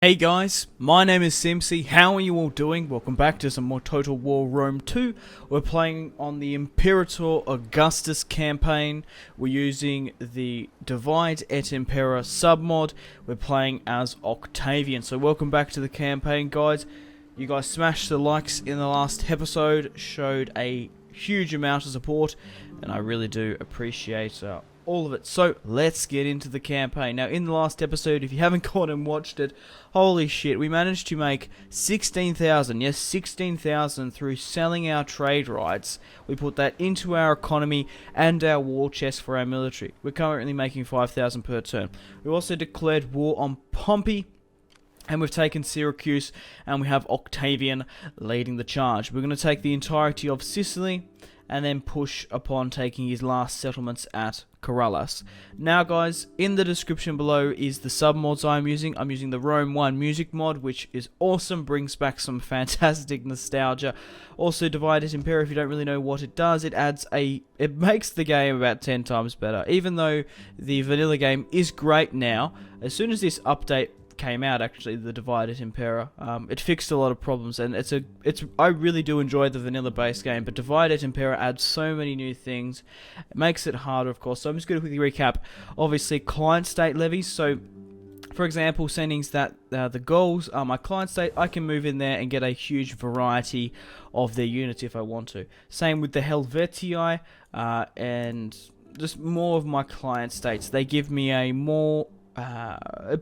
Hey guys, my name is Simpzy. How are you all doing? Welcome back to some more Total War Rome 2. We're playing on the Imperator Augustus campaign. We're using the Divide et Impera submod. We're playing as Octavian. So welcome back to the campaign, guys. You guys smashed the likes in the last episode, showed a huge amount of support, and I really do appreciate all of it. So let's get into the campaign. Now, in the last episode, if you haven't gone and watched it, holy shit, we managed to make 16,000, yes, 16,000 through selling our trade rights. We put that into our economy and our war chest for our military. We're currently making 5,000 per turn. We also declared war on Pompey, and we've taken Syracuse, and we have Octavian leading the charge. We're going to take the entirety of Sicily, and then push upon taking his last settlements at Corellas. Now guys, in the description below is the submods I'm using. I'm using the Rome 1 music mod, which is awesome, brings back some fantastic nostalgia. Also, Divide et Impera, if you don't really know what it does, it makes the game about 10 times better. Even though the vanilla game is great now, as soon as this update came out, actually, the Divide et Impera, it fixed a lot of problems, and I really do enjoy the vanilla base game, but Divide et Impera adds so many new things. It makes it harder, of course. So I'm just going to quickly recap. Obviously, client state levies. So for example, settings that the goals are my client state, I can move in there and get a huge variety of their units if I want to. Same with the Helvetii, and just more of my client states. They give me a more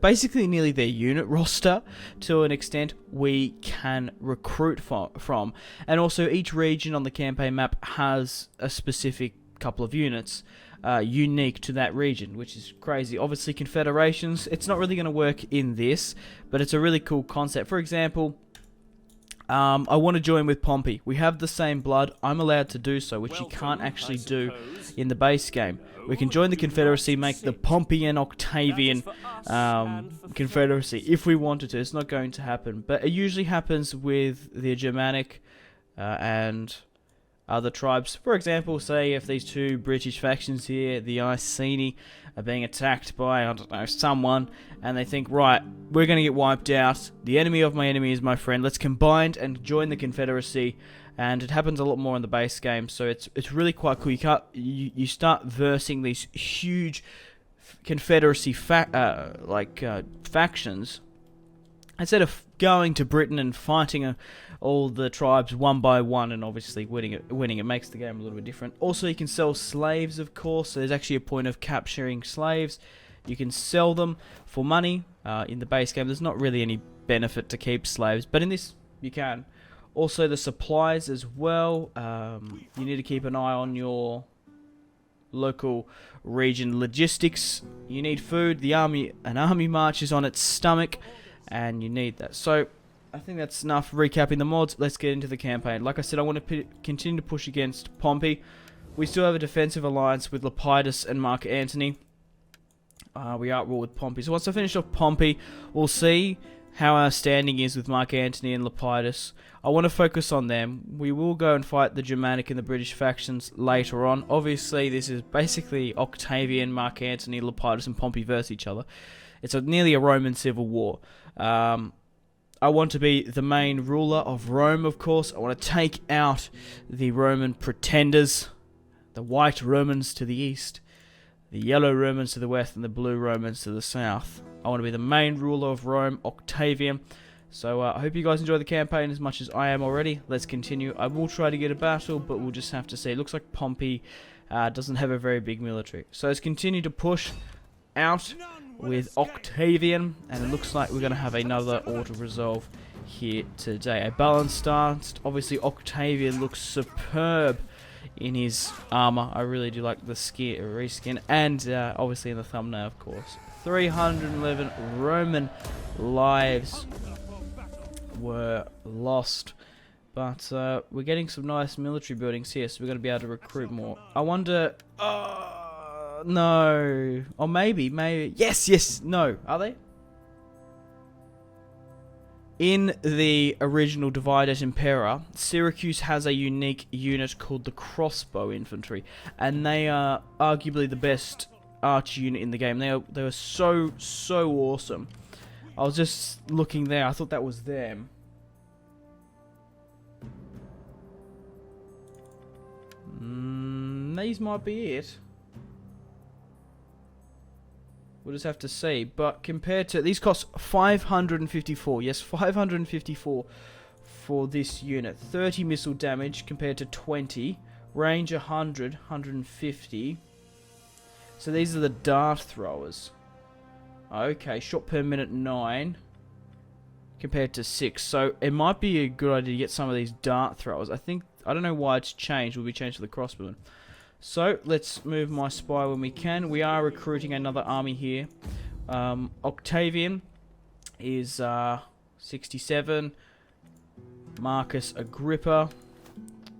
basically nearly their unit roster to an extent we can recruit from. And also each region on the campaign map has a specific couple of units unique to that region, which is crazy. Obviously confederations, it's not really going to work in this, but it's a really cool concept. For example, I want to join with Pompey. We have the same blood. I'm allowed to do so, which you can't actually do in the base game. We can join the Confederacy, make the Pompey and Octavian Confederacy if we wanted to. It's not going to happen, but it usually happens with the Germanic and other tribes. For example, say if these two British factions here, the Iceni, are being attacked by, I don't know, someone, and they think, right, we're going to get wiped out. The enemy of my enemy is my friend. Let's combine and join the Confederacy. And it happens a lot more in the base game, so it's really quite cool. You start versing these huge Confederacy factions instead of going to Britain and fighting all the tribes one by one and obviously winning it makes the game a little bit different. Also, you can sell slaves, of course. So there's actually a point of capturing slaves. You can sell them for money. In the base game, there's not really any benefit to keep slaves, but in this, you can. Also, the supplies as well. You need to keep an eye on your local region logistics. You need food. An army marches on its stomach, and you need that. So, I think that's enough recapping the mods. Let's get into the campaign. Like I said, I want to continue to push against Pompey. We still have a defensive alliance with Lepidus and Mark Antony. We are at war with Pompey. So once I finish off Pompey, we'll see how our standing is with Mark Antony and Lepidus. I want to focus on them. We will go and fight the Germanic and the British factions later on. Obviously, this is basically Octavian, Mark Antony, Lepidus, and Pompey versus each other. It's nearly a Roman civil war. I want to be the main ruler of Rome, of course. I want to take out the Roman pretenders, the white Romans to the east, the yellow Romans to the west, and the blue Romans to the south. I want to be the main ruler of Rome, Octavian. So I hope you guys enjoy the campaign as much as I am already. Let's continue. I will try to get a battle, but we'll just have to see. It looks like Pompey doesn't have a very big military. So let's continue to push out with Octavian, and it looks like we're going to have another auto-resolve here today. A balanced stance. Obviously, Octavian looks superb in his armor. I really do like the reskin, and obviously in the thumbnail, of course. 311 Roman lives were lost, but we're getting some nice military buildings here, so we're going to be able to recruit more. I wonder, no, or maybe, yes, no, are they? In the original Divide et Impera, Syracuse has a unique unit called the Crossbow Infantry, and they are arguably the best archer unit in the game. They were so awesome. I was just looking there. I thought that was them. These might be it. We'll just have to see. But compared to... These cost 554. Yes, 554 for this unit. 30 missile damage compared to 20. Range 100. 150. So these are the dart throwers. Okay, shot per minute 9. Compared to 6. So it might be a good idea to get some of these dart throwers. I don't know why it's changed. Will be changed to the crossbowmen. So, let's move my spy when we can. We are recruiting another army here. Octavian is 67. Marcus Agrippa.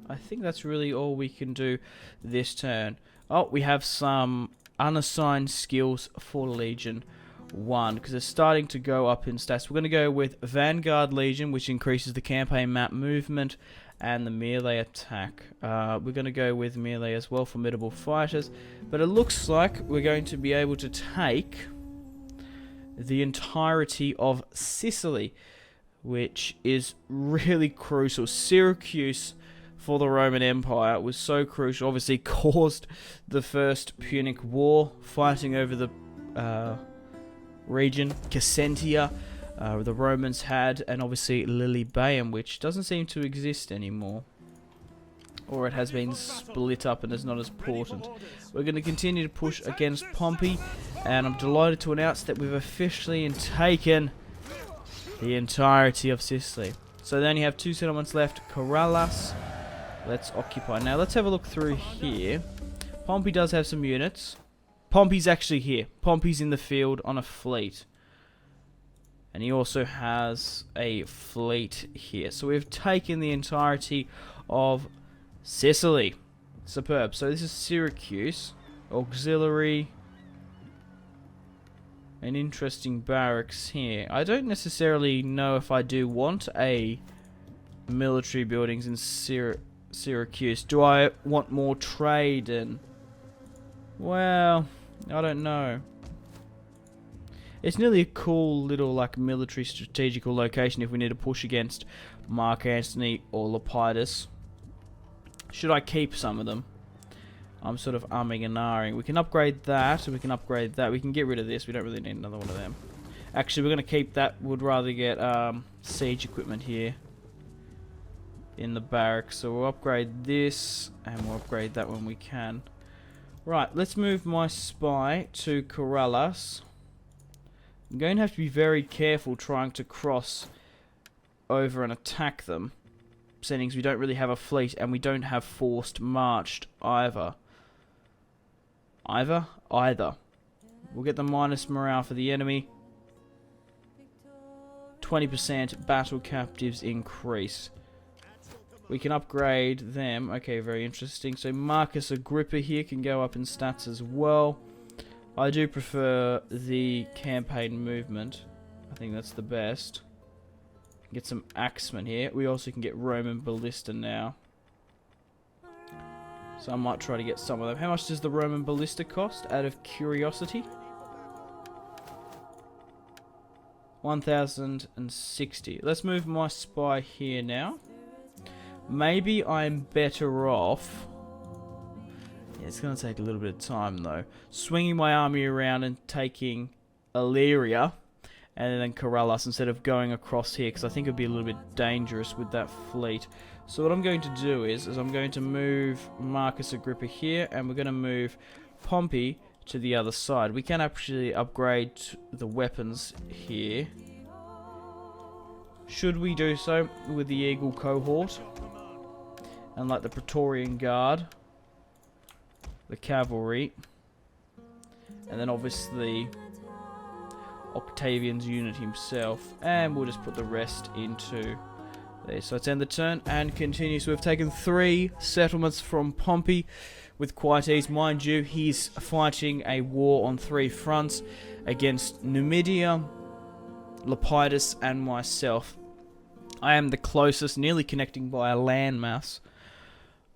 I think that's really all we can do this turn. Oh, we have some unassigned skills for Legion 1, because it's starting to go up in stats. We're going to go with Vanguard Legion, which increases the campaign map movement and the melee attack. We're going to go with melee as well, formidable fighters. But it looks like we're going to be able to take the entirety of Sicily, which is really crucial. Syracuse for the Roman Empire was so crucial. Obviously caused the First Punic War, fighting over the region. Cassentia, the Romans had, and obviously Lilybaeum, which doesn't seem to exist anymore, or it has been split up and is not as important. We're going to continue to push against Pompey, and I'm delighted to announce that we've officially taken the entirety of Sicily. So they only have 2 settlements left. Corellas, let's occupy. Now let's have a look through here. Pompey does have some units. Pompey's actually here. Pompey's in the field on a fleet. And he also has a fleet here. So we've taken the entirety of Sicily. Superb. So this is Syracuse. Auxiliary. An interesting barracks here. I don't necessarily know if I do want a military buildings in Syracuse. Do I want more trade and... Well, I don't know. It's nearly a cool little like military strategical location if we need to push against Mark Antony or Lepidus. Should I keep some of them? I'm sort of umming and ahhing. We can upgrade that, and we can upgrade that. We can get rid of this. We don't really need another one of them. Actually, we're going to keep that. Would rather get siege equipment here in the barracks. So we'll upgrade this, and we'll upgrade that when we can. Right, let's move my spy to Corellas. I'm going to have to be very careful trying to cross over and attack them, seeing as we don't really have a fleet and we don't have forced marched either. Either? We'll get the minus morale for the enemy. 20% battle captives increase. We can upgrade them. Okay, very interesting. So Marcus Agrippa here can go up in stats as well. I do prefer the campaign movement. I think that's the best. Get some axemen here. We also can get Roman ballista now. So I might try to get some of them. How much does the Roman ballista cost out of curiosity? 1060. Let's move my spy here now. Maybe I'm better off... Yeah, it's going to take a little bit of time though. Swinging my army around and taking Illyria and then Corellas instead of going across here, because I think it would be a little bit dangerous with that fleet. So what I'm going to do is I'm going to move Marcus Agrippa here, and we're going to move Pompey to the other side. We can actually upgrade the weapons here. Should we do so with the Eagle Cohort? And like the Praetorian Guard, the Cavalry, and then obviously Octavian's unit himself, and we'll just put the rest into there. So let's end the turn and continue. So we've taken 3 settlements from Pompey with quite ease. Mind you, he's fighting a war on 3 fronts against Numidia, Lepidus, and myself. I am the closest, nearly connecting by a landmass.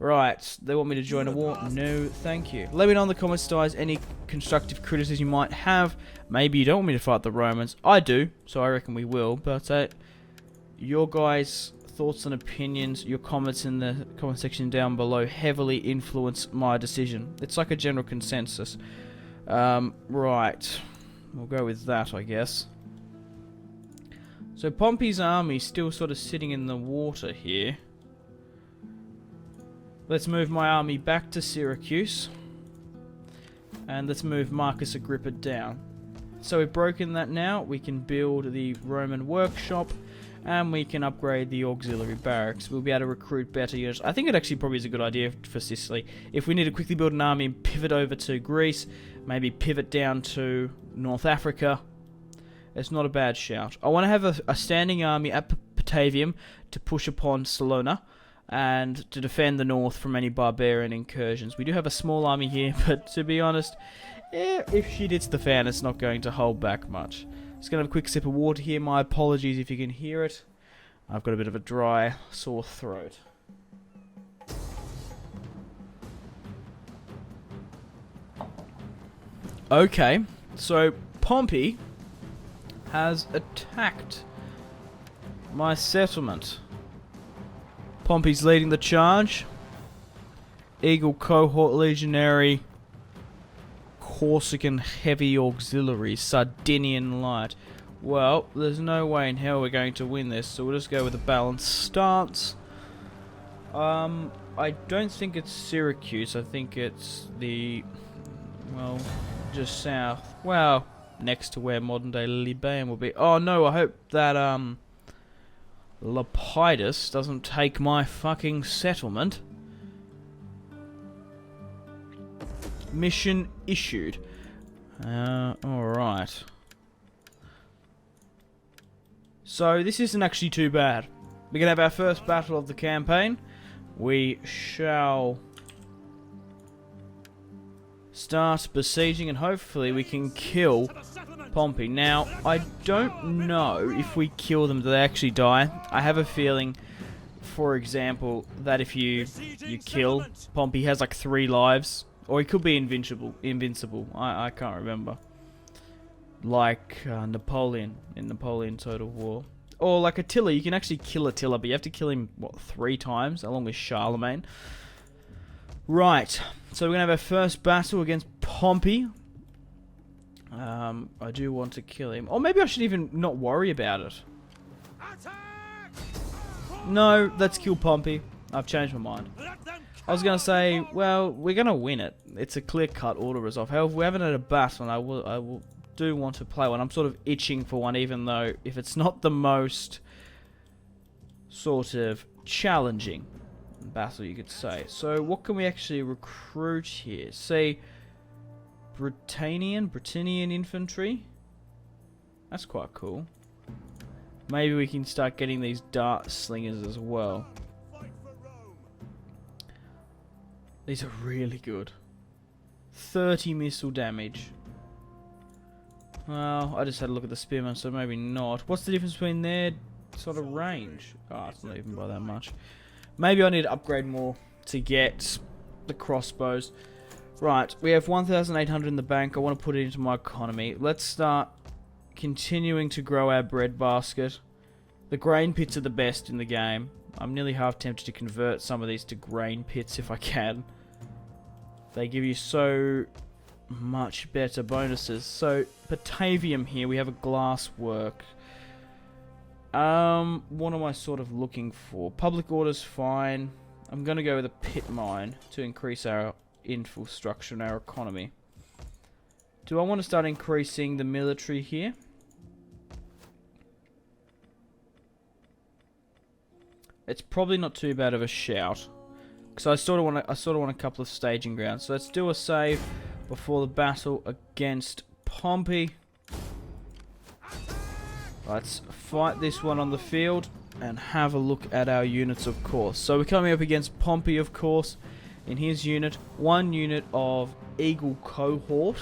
Right, they want me to join a war? No, thank you. Let me know in the comments, guys, any constructive criticism you might have. Maybe you don't want me to fight the Romans. I do, so I reckon we will. But your guys' thoughts and opinions, your comments in the comment section down below heavily influence my decision. It's like a general consensus. Right, we'll go with that, I guess. So Pompey's army still sort of sitting in the water here. Let's move my army back to Syracuse. And let's move Marcus Agrippa down. So we've broken that now. We can build the Roman workshop. And we can upgrade the auxiliary barracks. We'll be able to recruit better units. I think it actually probably is a good idea for Sicily. If we need to quickly build an army and pivot over to Greece. Maybe pivot down to North Africa. It's not a bad shout. I want to have a standing army at Patavium to push upon Salona. And to defend the north from any barbarian incursions. We do have a small army here, but to be honest, if shit hits the fan, it's not going to hold back much. Just going to have a quick sip of water here. My apologies if you can hear it. I've got a bit of a dry, sore throat. Okay, so Pompey has attacked my settlement. Pompey's leading the charge. Eagle Cohort Legionary. Corsican Heavy Auxiliary. Sardinian Light. Well, there's no way in hell we're going to win this, so we'll just go with a balanced stance. I don't think it's Syracuse. I think it's the... well, just south. Well, next to where modern-day Liban will be. Oh no, I hope that, Lepidus doesn't take my fucking settlement. Mission issued. Alright. So, this isn't actually too bad. We're gonna have our first battle of the campaign. We shall start besieging and hopefully we can kill Pompey. Now, I don't know if we kill them, do they actually die? I have a feeling, for example, that if you kill, Pompey has like 3 lives. Or he could be invincible. I can't remember. Like Napoleon in Napoleon Total War. Or like Attila, you can actually kill Attila, but you have to kill him, what, 3 times, along with Charlemagne. Right, so we're going to have our first battle against Pompey. I do want to kill him. Or maybe I should even not worry about it. No, let's kill Pompey. I've changed my mind. I was going to say, well, we're going to win it. It's a clear-cut order resolve. However, we haven't had a battle, and I do want to play one. I'm sort of itching for one, even though if it's not the most sort of challenging battle, you could say. So, what can we actually recruit here? Say, Britannian infantry. That's quite cool. Maybe we can start getting these dart slingers as well. These are really good. 30 missile damage. Well, I just had a look at the spearmen, so maybe not. What's the difference between their sort of range? Oh, it's not even by that much. Maybe I need to upgrade more to get the crossbows. Right, we have 1,800 in the bank. I want to put it into my economy. Let's start continuing to grow our bread basket. The grain pits are the best in the game. I'm nearly half tempted to convert some of these to grain pits if I can. They give you so much better bonuses. So, Patavium here, we have a glass work. What am I sort of looking for? Public order's fine. I'm going to go with a pit mine to increase our infrastructure and our economy. Do I want to start increasing the military here? It's probably not too bad of a shout, because I sort of want a couple of staging grounds. So let's do a save before the battle against Pompey. Let's fight this one on the field and have a look at our units, of course. So we're coming up against Pompey, of course. In his unit, 1 unit of Eagle Cohort,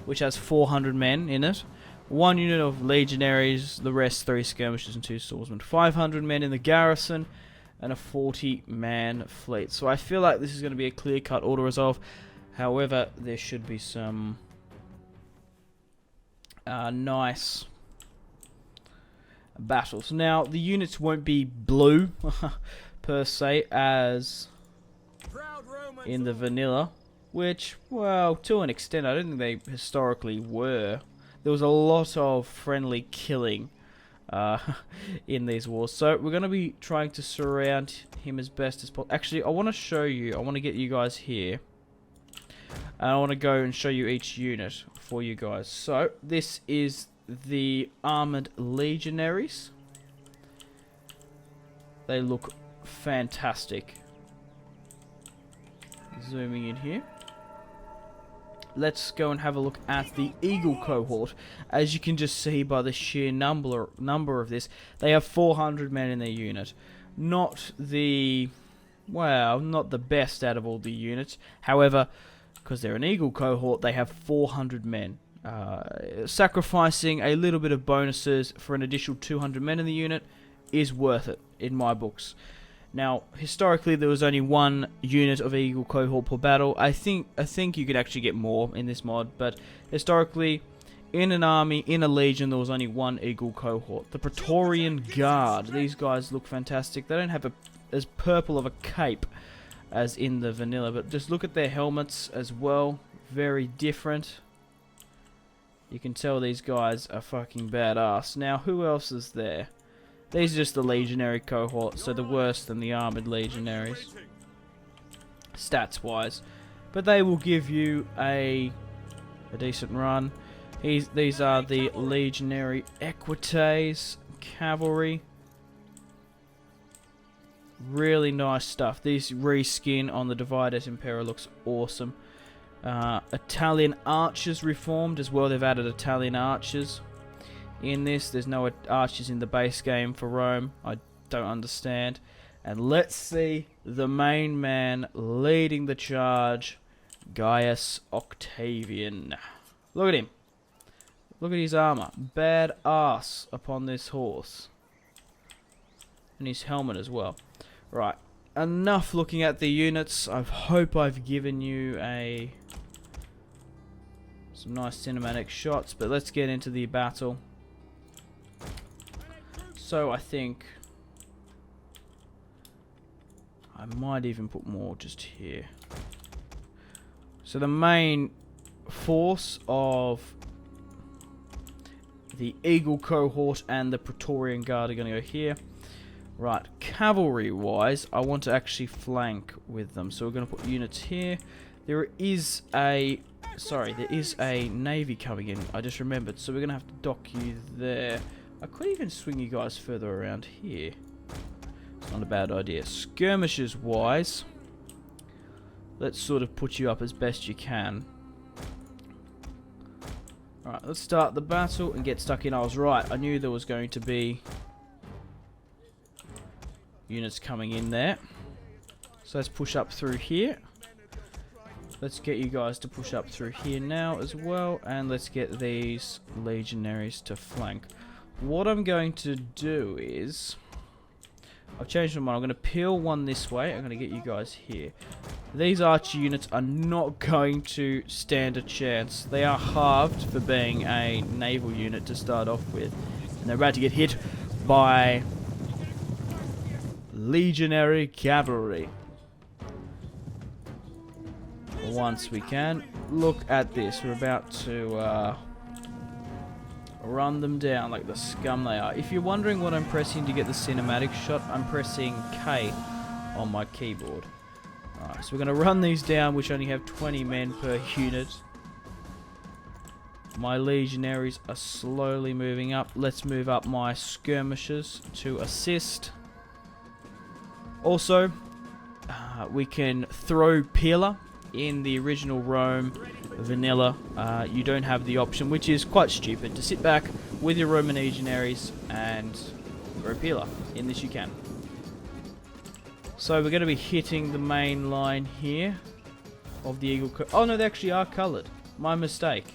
which has 400 men in it. 1 unit of legionaries, the rest 3 skirmishers and 2 swordsmen. 500 men in the garrison, and a 40-man fleet. So I feel like this is going to be a clear-cut auto-resolve. However, there should be some nice battles. Now, the units won't be blue, per se, as in the vanilla, which, well, to an extent, I don't think they historically were. There was a lot of friendly killing in these wars, so we're going to be trying to surround him as best as possible. Actually, I want to show you, I want to get you guys here, and I want to go and show you each unit for you guys. So, this is the armored legionaries. They look fantastic. Zooming in here. Let's go and have a look at the Eagle cohort. As you can just see by the sheer number of this, they have 400 men in their unit. Not the, well, not the best out of all the units. However, because they're an Eagle cohort, they have 400 men. Sacrificing a little bit of bonuses for an additional 200 men in the unit is worth it, in my books. Now, historically, there was only one unit of Eagle cohort per battle. I think you could actually get more in this mod, but historically, in an army, in a legion, there was only one Eagle cohort. The Praetorian Guard. These guys look fantastic. They don't have as purple of a cape as in the vanilla, but just look at their helmets as well. Very different. You can tell these guys are fucking badass. Now, who else is there? These are just the legionary cohort, so the worse than the armored legionaries, stats-wise. But they will give you a decent run. These are the legionary equites, cavalry. Really nice stuff. This reskin on the Divided Imperator looks awesome. Italian archers reformed as well. They've added Italian archers in this. There's no archers in the base game for Rome. I don't understand. And let's see the main man leading the charge, Gaius Octavian. Look at him. Look at his armor. Bad ass upon this horse. And his helmet as well. Right. Enough looking at the units. I hope I've given you some nice cinematic shots. But let's get into the battle. So I think I might even put more just here. So the main force of the Eagle cohort and the Praetorian Guard are going to go here. Right, cavalry wise, I want to actually flank with them. So we're going to put units here. There is a navy coming in. I just remembered. So we're going to have to dock you there. I could even swing you guys further around here. It's not a bad idea. Skirmishes wise, let's sort of put you up as best you can. Alright, let's start the battle and get stuck in. I was right. I knew there was going to be units coming in there. So let's push up through here. Let's get you guys to push up through here now as well. And let's get these legionaries to flank. What I'm going to do is, I've changed my mind. I'm going to peel one this way. I'm going to get you guys here. These archer units are not going to stand a chance. They are halved for being a naval unit to start off with. And they're about to get hit by legionary cavalry. Once we can. Look at this. We're about to run them down like the scum they are. If you're wondering what I'm pressing to get the cinematic shot, I'm pressing K on my keyboard. Alright, so we're going to run these down, which only have 20 men per unit. My legionaries are slowly moving up. Let's move up my skirmishers to assist. Also, we can throw Peeler. In the original Rome vanilla, you don't have the option, which is quite stupid, to sit back with your Roman legionaries and throw Peeler. In this you can. So we're going to be hitting the main line here of the Eagle. Oh no, they actually are coloured. My mistake.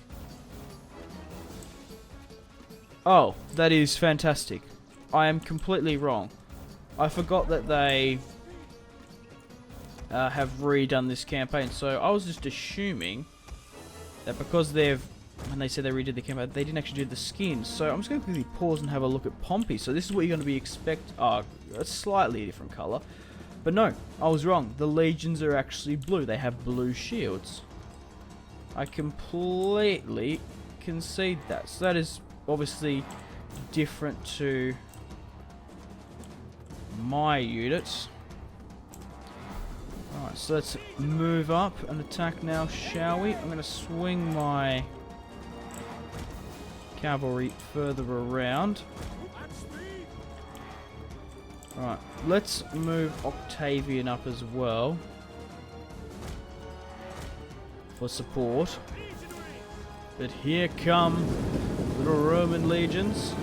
Oh, that is fantastic. I am completely wrong. I forgot that they have redone this campaign, so I was just assuming that because when they said they redid the campaign, they didn't actually do the skins. So I'm just going to quickly pause and have a look at Pompey. So this is what you're going to be a slightly different colour. But no, I was wrong. The legions are actually blue. They have blue shields. I completely concede that. So that is obviously different to my units. Alright, so let's move up and attack now, shall we? I'm going to swing my cavalry further around. Alright, let's move Octavian up as well for support. But here come little Roman legions.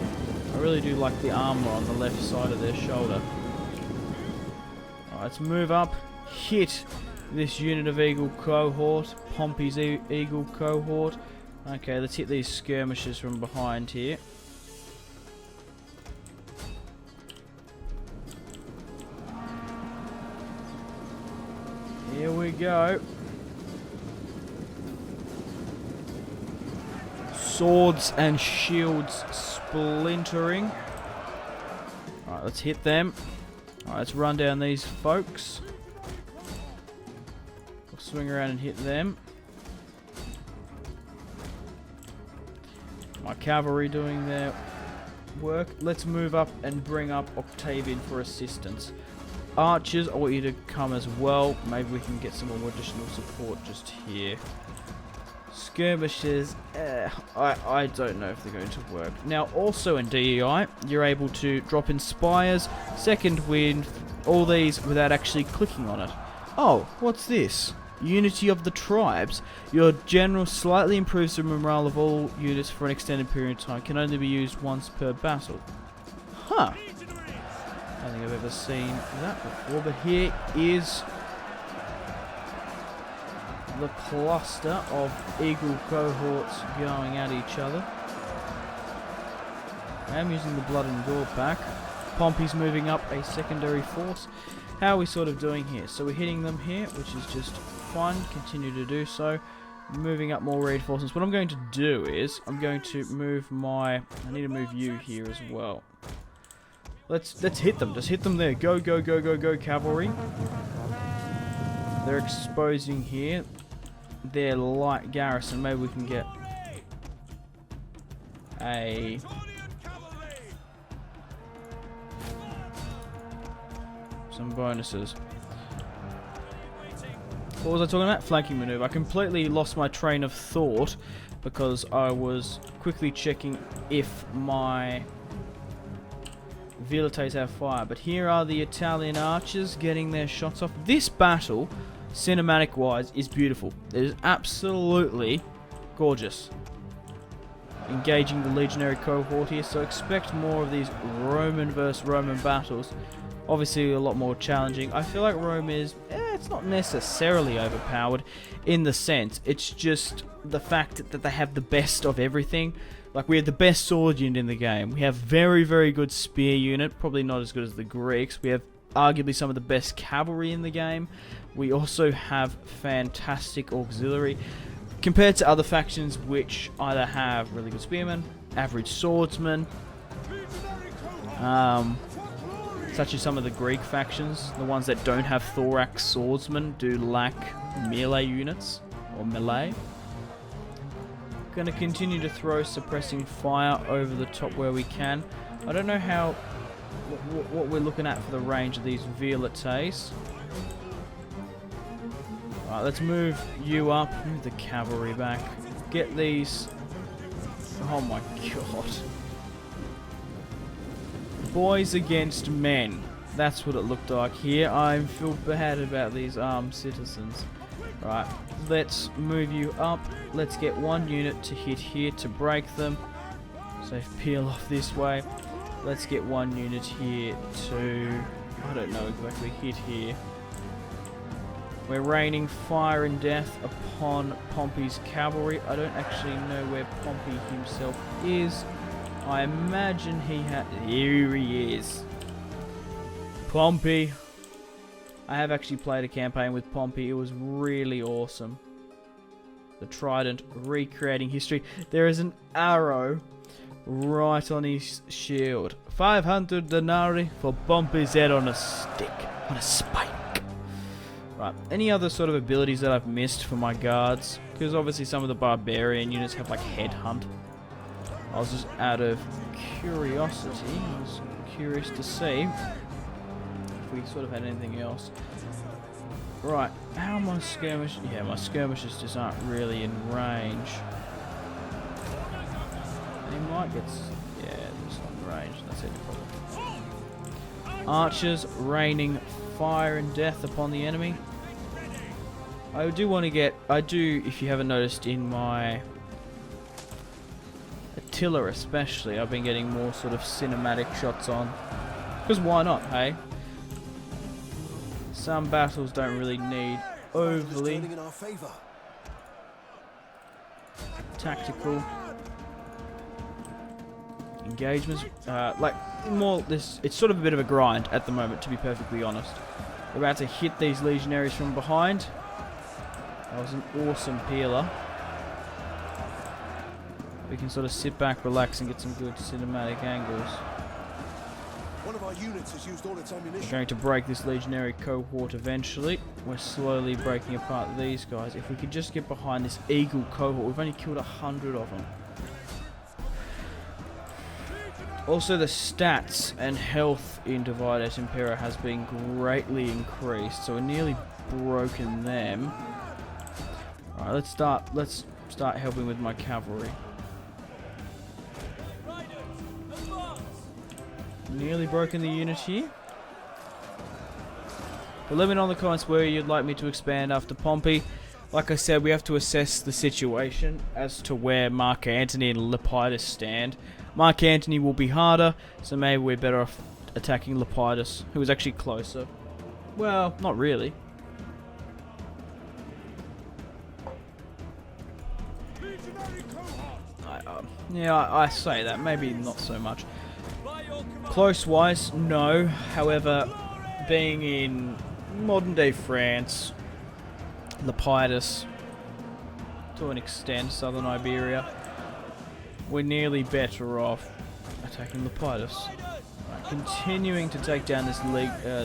I really do like the armor on the left side of their shoulder. Alright, let's move up, hit this unit of Eagle cohort, Pompey's Eagle cohort. Okay, let's hit these skirmishers from behind here. Here we go. Swords and shields splintering. Alright, let's hit them. Alright, let's run down these folks. We'll swing around and hit them. My cavalry doing their work. Let's move up and bring up Octavian for assistance. Archers, I want you to come as well. Maybe we can get some more additional support just here. Skirmishers, I don't know if they're going to work. Now, also in DEI, you're able to drop in spires, second wind, all these without actually clicking on it. Oh, what's this? Unity of the tribes. Your general slightly improves the morale of all units for an extended period of time. Can only be used once per battle. Huh. I don't think I've ever seen that before, but here is the cluster of Eagle cohorts going at each other. I am using the Blood and Gore pack. Pompey's moving up a secondary force. How are we sort of doing here? So we're hitting them here, which is just fun. Continue to do so. Moving up more reinforcements. What I'm going to do is I'm going to move I need to move you here as well. Let's hit them. Just hit them there. Go, go, go, go, go, cavalry. They're exposing here their light garrison. Maybe we can get some bonuses. What was I talking about? Flanking maneuver. I completely lost my train of thought because I was quickly checking if my Velites have fire. But here are the Italian archers getting their shots off. This battle, cinematic wise, is beautiful. It is absolutely gorgeous. Engaging the legionary cohort here, so expect more of these Roman versus Roman battles. Obviously a lot more challenging. I feel like Rome is, it's not necessarily overpowered in the sense, it's just the fact that they have the best of everything. Like, we have the best sword unit in the game. We have very, very good spear unit. Probably not as good as the Greeks. We have arguably some of the best cavalry in the game. We also have fantastic auxiliary. Compared to other factions which either have really good spearmen, average swordsmen, such as some of the Greek factions, the ones that don't have thorax swordsmen do lack melee units, or melee. Going to continue to throw suppressing fire over the top where we can. I don't know what we're looking at for the range of these Velites. Alright, let's move you up. Move the cavalry back. Get these. Oh my god. Boys against men. That's what it looked like here. I feel bad about these armed citizens. Right, let's move you up. Let's get one unit to hit here to break them. So peel off this way. Let's get one unit here to, I don't know exactly, hit here. We're raining fire and death upon Pompey's cavalry. I don't actually know where Pompey himself is. I imagine he had... Here he is. Pompey. I have actually played a campaign with Pompey. It was really awesome. The Trident, recreating history. There is an arrow right on his shield. 500 denarii for Pompey's head on a stick. On a spike. Right, any other sort of abilities that I've missed for my guards? Because obviously some of the barbarian units have like headhunt. I was just out of curiosity. I was curious to see if we sort of had anything else. Right, how are my skirmish? Yeah, my skirmishers just aren't really in range. They might get... yeah, just on range. That's it. Archers raining fire and death upon the enemy. I do want to get... I do, if you haven't noticed, in my Attila especially, I've been getting more sort of cinematic shots on. Because why not, hey? Some battles don't really need overly tactical engagements. Like, more this... it's sort of a bit of a grind at the moment, to be perfectly honest. We're about to hit these legionaries from behind. That was an awesome peeler. We can sort of sit back, relax, and get some good cinematic angles. One of our units has used all its ammunition. We're going to break this legionary cohort eventually. We're slowly breaking apart these guys. If we could just get behind this eagle cohort. We've only killed 100 of them. Also, the stats and health in Divide et Impera has been greatly increased, so we're nearly broken them. Alright, let's start helping with my cavalry. Nearly broken the unit here. But let me know in the comments where you'd like me to expand after Pompey. Like I said, we have to assess the situation as to where Mark Antony and Lepidus stand. Mark Antony will be harder, so maybe we're better off attacking Lepidus, who is actually closer. Well, not really. Yeah, I say that. Maybe not so much. Close-wise, no. However, being in modern-day France, Lepidus, to an extent, southern Iberia, we're nearly better off attacking Lepidus. Right, continuing to take down this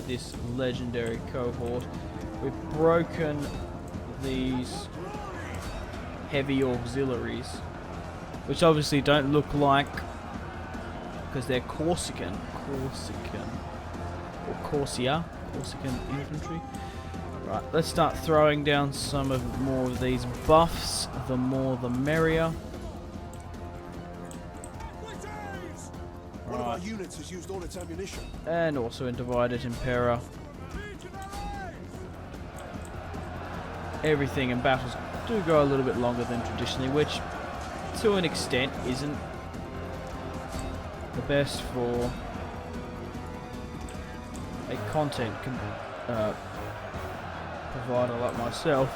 this legendary cohort. We've broken these heavy auxiliaries, which obviously don't look like, because they're Corsican infantry. Right, let's start throwing down some of more of these buffs. The more the merrier. One of our units has used all its ammunition. And also in Divide et Impera. Everything in battles do go a little bit longer than traditionally, which to an extent isn't the best for a content provider like myself.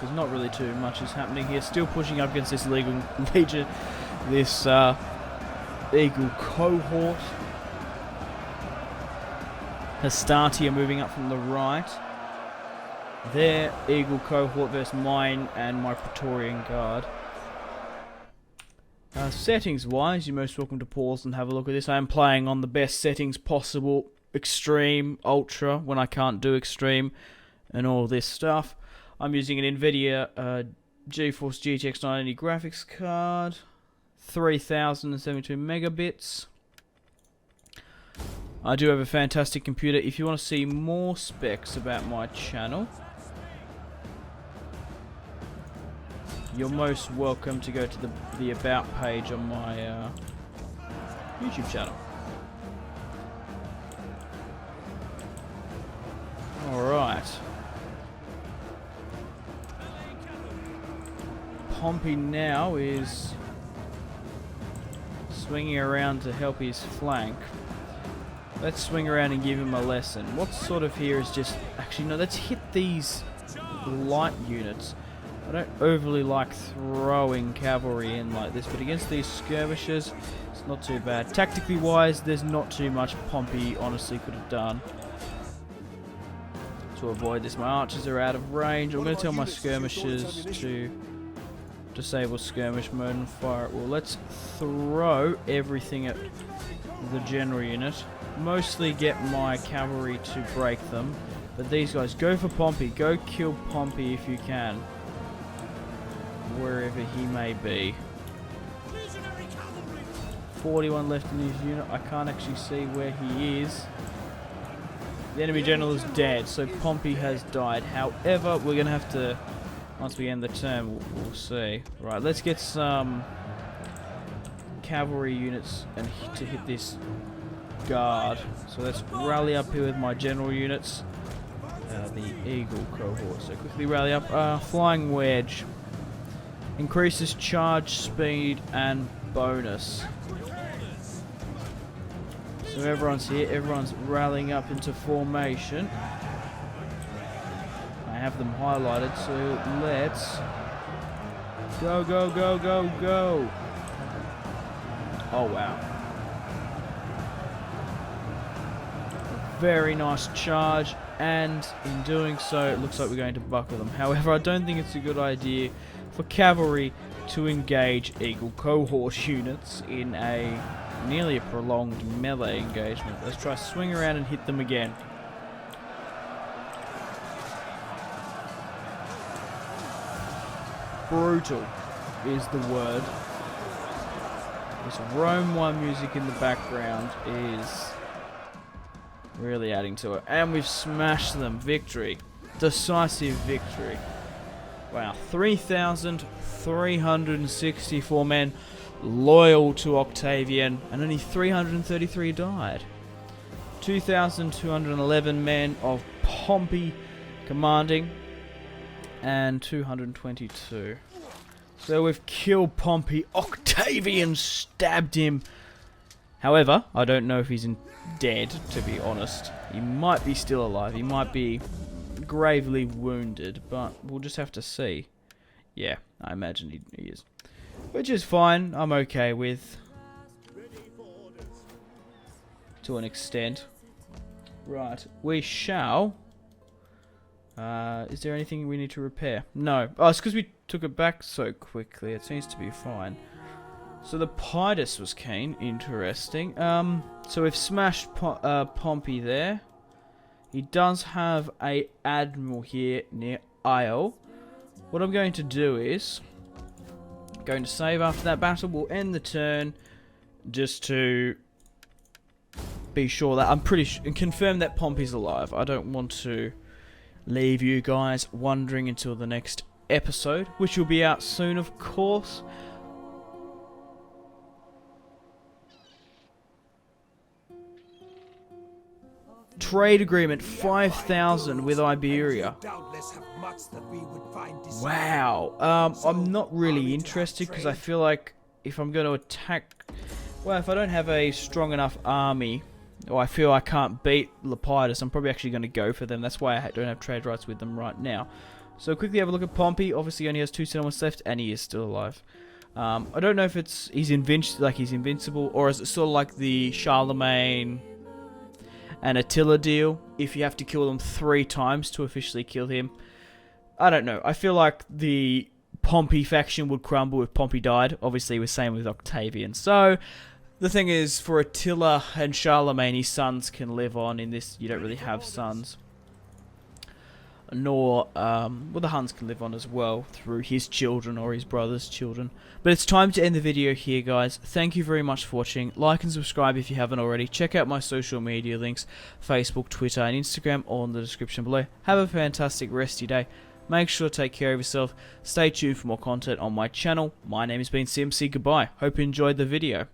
There's not really too much is happening here. Still pushing up against this legion, this eagle cohort. Hastati are moving up from the right. Their eagle cohort versus mine and my Praetorian Guard. Settings wise, you're most welcome to pause and have a look at this. I am playing on the best settings possible. Extreme, Ultra, when I can't do Extreme, and all this stuff. I'm using an NVIDIA GeForce GTX 980 graphics card. 3072 megabits. I do have a fantastic computer. If you want to see more specs about my channel, you're most welcome to go to the About page on my YouTube channel. Alright. Pompey now is swinging around to help his flank. Let's swing around and give him a lesson. What's sort of here is just... actually, no, let's hit these light units. I don't overly like throwing cavalry in like this, but against these skirmishers, it's not too bad. Tactically wise, there's not too much Pompey honestly could have done to avoid this. My archers are out of range. I'm going to tell my skirmishers to disable skirmish mode and fire at will. Let's throw everything at the general unit. Mostly get my cavalry to break them. But these guys, go for Pompey. Go kill Pompey if you can. Wherever he may be. 41 left in his unit. I can't actually see where he is. The enemy general is dead, so Pompey has died. However, we're going to have to, once we end the turn, we'll see. Right, let's get some cavalry units and to hit this guard. So let's rally up here with my general units. The Eagle cohort. So quickly rally up. Flying Wedge. Increases charge speed and bonus. So everyone's here, everyone's rallying up into formation. I have them highlighted, so let's go, go, go, go, go. Oh wow. Very nice charge, and in doing so, it looks like we're going to buckle them. However, I don't think it's a good idea for cavalry to engage Eagle cohort units in a nearly a prolonged melee engagement. Let's try swing around and hit them again. Brutal is the word. This Rome 1 music in the background is really adding to it. And we've smashed them. Victory. Decisive victory. Wow. 3,364 men loyal to Octavian, and only 333 died. 2,211 men of Pompey commanding, and 222. So we've killed Pompey. Octavian stabbed him. However, I don't know if he's dead, to be honest. He might be still alive. He might be gravely wounded, but we'll just have to see. Yeah, I imagine he is. Which is fine, I'm okay with. To an extent. Right, we shall. Is there anything we need to repair? No. Oh, it's because we took it back so quickly. It seems to be fine. So the Pidus was keen. Interesting. So we've smashed Pompey there. He does have a admiral here near Isle. What I'm going to do is going to save after that battle. We'll end the turn just to be sure that I'm pretty sure and confirm that Pompey's alive. I don't want to leave you guys wondering until the next episode, which will be out soon, of course. Trade agreement 5,000 with Iberia. Wow. I'm not really interested because I feel like if I'm going to attack, well, if I don't have a strong enough army, or I feel I can't beat Lepidus, I'm probably actually going to go for them. That's why I don't have trade rights with them right now. So quickly have a look at Pompey. Obviously, he only has 2 settlements left, and he is still alive. I don't know if he's invincible, or is it sort of like the Charlemagne and Attila deal, if you have to kill them 3 times to officially kill him. I don't know. I feel like the Pompey faction would crumble if Pompey died. Obviously, we're same with Octavian. So, the thing is, for Attila and Charlemagne, his sons can live on. In this, you don't really have sons. Nor, well, the Huns can live on as well through his children or his brother's children. But it's time to end the video here, guys. Thank you very much for watching. Like and subscribe if you haven't already. Check out my social media links, Facebook, Twitter, and Instagram, all in the description below. Have a fantastic rest of your day. Make sure to take care of yourself. Stay tuned for more content on my channel. My name has been Simpzy. Goodbye. Hope you enjoyed the video.